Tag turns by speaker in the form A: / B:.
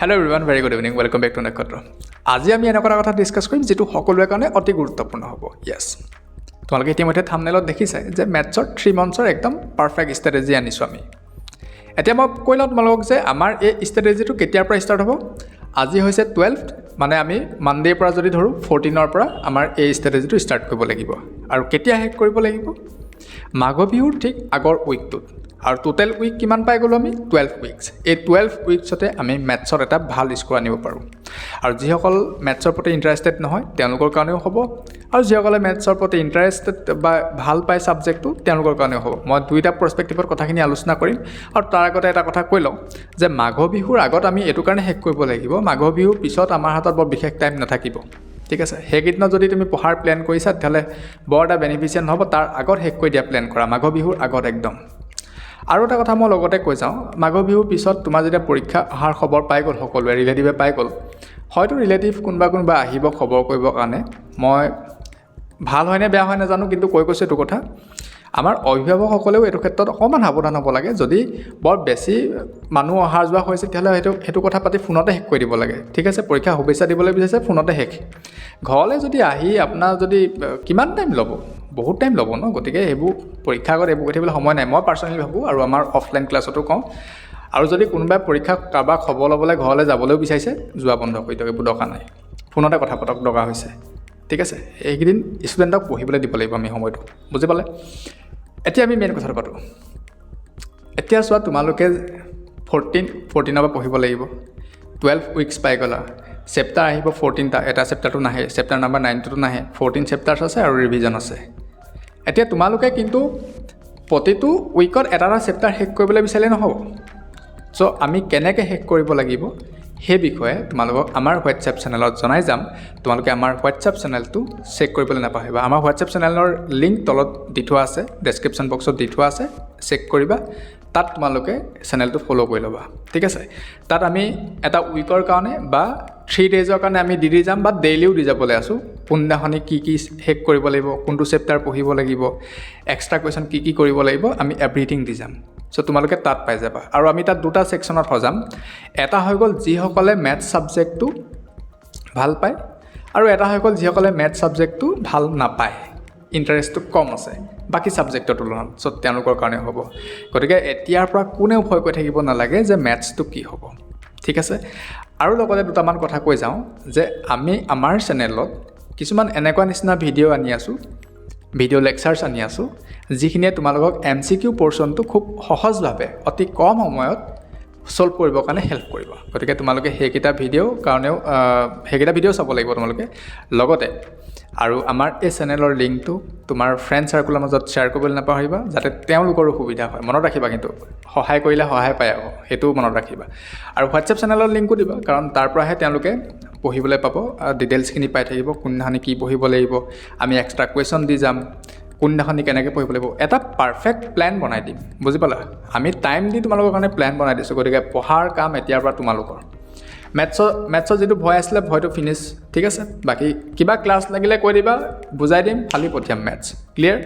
A: Hello everyone, very good evening. Welcome back to Nakatra. আজি আমি এনেকুৱা কথা ডিসকাস কৰিম যেটো সকলোৰে কাৰণে অতি গুৰুত্বপূৰ্ণ হ'ব. Yes. তোমালোকে ইতিমধ্যে থাম্বনেলত দেখিছাই যে ম্যাথছৰ 3 মন্থছৰ একদম পাৰফেক্ট ষ্ট্ৰেটেজি আনিছো আমি। এতিয়া মই কৈলো তোমালোকক যে আমাৰ এই ষ্ট্ৰেটেজিটো কেতিয়াৰ পৰা ষ্টাৰ্ট হ'ব? আজি হৈছে 12th, মানে আমি মানডেৰ পৰা যদি ধৰো 14ৰ পৰা আমাৰ এই ষ্ট্ৰেটেজিটো ষ্টাৰ্ট কৰিব লাগিব। আৰু কেতিয়া শেষ কৰিব লাগিব? মাঘ বিহুৰ ঠিক আগৰ উইকটোত। আৰু টোটেল উইক কিমান পাই গ'লো আমি 12 উইকস এই 12 উইকসতে আমি ম্যাথছৰ এটা ভাল স্কোৰ আনিব পাৰোঁ আৰু যিসকল ম্যাথছৰ প্ৰতি ইন্টাৰেষ্টেড নহয় তেওঁলোকৰ কাৰণেও হ'ব আৰু যিসকলে ম্যাথছৰ প্ৰতি ইন্টাৰেষ্টেড বা ভাল পায় সাবজেক্টটো তেওঁলোকৰ কাৰণেও হ'ব মই দুইটা পাৰ্সপেক্টিভৰ কথাখিনি আলোচনা কৰিম আৰু তাৰ আগতে এটা কথা কৈ লওঁ যে মাঘ বিহুৰ আগত আমি এটো কাৰণে শেষ কৰিব লাগিব মাঘ বিহুৰ পিছত আমাৰ হাতত বৰ বিশেষ টাইম নাথাকিব ঠিক আছে হেগিতনত যদি তুমি পঢ়াৰ প্ল্যান কৰিছা তাহলে বৰ এটা বেনিফিচিয়েন্ট হ'ব তাৰ আগত শেষ কৰি দিয়া প্ল্যান কৰা মাঘ বিহুৰ আগত একদম আৰু এটা কথা মই লগতে কৈ যাওঁ মাঘ বিহুৰ পিছত তোমাৰ যেতিয়া পৰীক্ষা আহাৰ খবৰ পাই গ'ল সকলোৱে ৰিলেটিভে পাই গ'ল হয়তো ৰিলেটিভ কোনবা আহিব খবৰ কৰিব কাৰণে মই ভাল হয় নে বেয়া হয় নাজানো কিন্তু কৈছো এটো কথা আমাৰ অভিভাৱকসকলেও এটো ক্ষেত্ৰত অকমান সাৱধান হ'ব লাগে যদি বৰ বেছি মানুহ অহাৰ যোৱা হৈছে তেতিয়ালে হেতু কথা পাতি ফোনতে শেষ কৰি দিব লাগে ঠিক আছে পৰীক্ষা শুভেচ্ছা দিবলৈ বিচাৰিছে ফোনতে শেষ ঘৰলে যদি আহি আপোনাৰ যদি কিমান টাইম ল'ব বহুত টাইম ল'ব ন গতিকে হেবু পৰীক্ষা আগত হেবু গঠিবলৈ সময় নাই মই পাৰ্সোনালি ভাবো আৰু আমাৰ অফলাইন ক্লাছতো কওঁ আৰু যদি কোনোবাই পৰীক্ষা কাবা খবৰ ল'বলৈ ঘৰলে যাবলৈও বিচাৰিছে যোৱা বন্ধ কৰি দিয়ক হেবু দৰকাৰ নাই ফোনতে কথা পতক দৰকাৰ হৈছে ঠিক আছে এইকেইদিন ষ্টুডেণ্টক পঢ়িবলৈ দিব লাগিব আমি সময়টো বুজি পালে এতিয়া আমি মেইন কথাটো পাতো এতিয়া চোৱা তোমালোকে 14ৰ পৰা পঢ়িব লাগিব 12 উইকস পাই গলা চেপ্টাৰ আহিব 14টা এটা চেপ্টাৰটো নাহে চেপ্টাৰ নাম্বাৰ 9টো নাহে 14 চেপ্টাৰছ আছে আৰু ৰিভিজন আছে এতিয়া তোমালোকে কিন্তু প্ৰতিটো উইকত এটা চেপ্টাৰ শেষ কৰিবলৈ বিচাৰিলে নহব সো আমি কেনেকৈ শেষ কৰিব লাগিব সেই বিষয়ে তোমালোকক আমাৰ হোৱাটসএপ চেনেলত জনাই যাম তোমালোকে আমাৰ হোৱাটসএপ চেনেলটো চেক কৰিবলৈ নাপাহৰিবা আমাৰ হোৱাটসএপ চেনেলৰ লিংক তলত দি থোৱা আছে ডেসক্ৰিপচন বক্সত দি থোৱা আছে চেক কৰিবা তাত তোমালোকে চেনেলটো ফলো কৰি ল'বা ঠিক আছে তাত আমি এটা উইকৰ কাৰণে বা 3 ডেজৰ কাৰণে আমি দি যাম বা ডেইলিও দি যাবলৈ আছো কোনদিনাখনি কি শেষ কৰিব লাগিব কোনটো চেপ্টাৰ পঢ়িব লাগিব এক্সট্ৰা কোৱেশ্চন কি কৰিব লাগিব আমি এভৰিথিং দি যাম সো তোমালোকে তাত পাই যাবা আৰু আমি তাত দুটা সেকশনত হজাম এটা হৈ গ'ল যিসকলে ম্যাথ সাবজেক্টটো ভাল পায় আৰু এটা হৈ গ'ল যিসকলে ম্যাথ সাবজেক্টটো ভাল নাপায় ইন্টাৰেষ্টটো কম আছে বাকি সাবজেক্টৰ তুলনাত সো তেওঁলোকৰ কাৰণে হ'ব গতিকে এতিয়াৰ পৰা কোনেও ভয় কৰি থাকিব নালাগে যে ম্যাথছটো কি হ'ব ঠিক আছে আৰু লগতে দুটামান কথা কৈ যাওঁ যে আমি আমাৰ চেনেলত কিছুমান এনেকুৱা নিচিনা ভিডিঅ' আনি আছো ভিডিঅ' লেকচাৰছ আনি আছো যিখিনিয়ে তোমালোকক এমসিকিউ পোৰশনটো খুব সহজভাৱে অতি কম সময়ত সলভ কৰিবৰ কাৰণে হেল্প কৰিব গতিকে তোমালোকে হেকিটা ভিডিঅ' কাৰণেও হেকিটা ভিডিঅ' চাব লাগিব তোমালোকে লগতে আৰু আমাৰ এই চেনেলৰ লিংকটো তোমাৰ ফ্ৰেণ্ড সাৰ্কুলৰ মাজত শ্বেয়াৰ কৰিবলৈ নাপাহৰিবা যাতে তেওঁলোকৰো সুবিধা হয় মনত ৰাখিবা কিন্তু সহায় কৰিলে সহায় পায় হেতু মনত ৰাখিবা আৰু হোৱাটসএপ চেনেলৰ লিংকও দিবা কাৰণ তাৰ পৰাহে তেওঁলোকে পঢ়িবলৈ পাব ডিটেইলছখিনি পাই থাকিব কোনদিনাখনি কি পঢ়িব লাগিব আমি এক্সট্ৰা কোৱেশ্চন দি যাম কোনদিনাখনি কেনেকৈ পঢ়িব লাগিব এটা পাৰফেক্ট প্ল্যান বনাই দিম বুজি পালা আমি টাইম দি তোমালোকৰ কাৰণে প্ল্যান বনাই দিছো গতিকে পঢ়াৰ কাম এতিয়াৰ পৰা তোমালোকৰ ম্যাথছৰ যেটো ভয় আছিল ভয়টো ফিনিশ ঠিক আছে বাকি কিবা ক্লাছ লাগিলে কৈ দিবা বুজাই দিম খালি পঠিয়াম ম্যাথছ ক্লিয়াৰ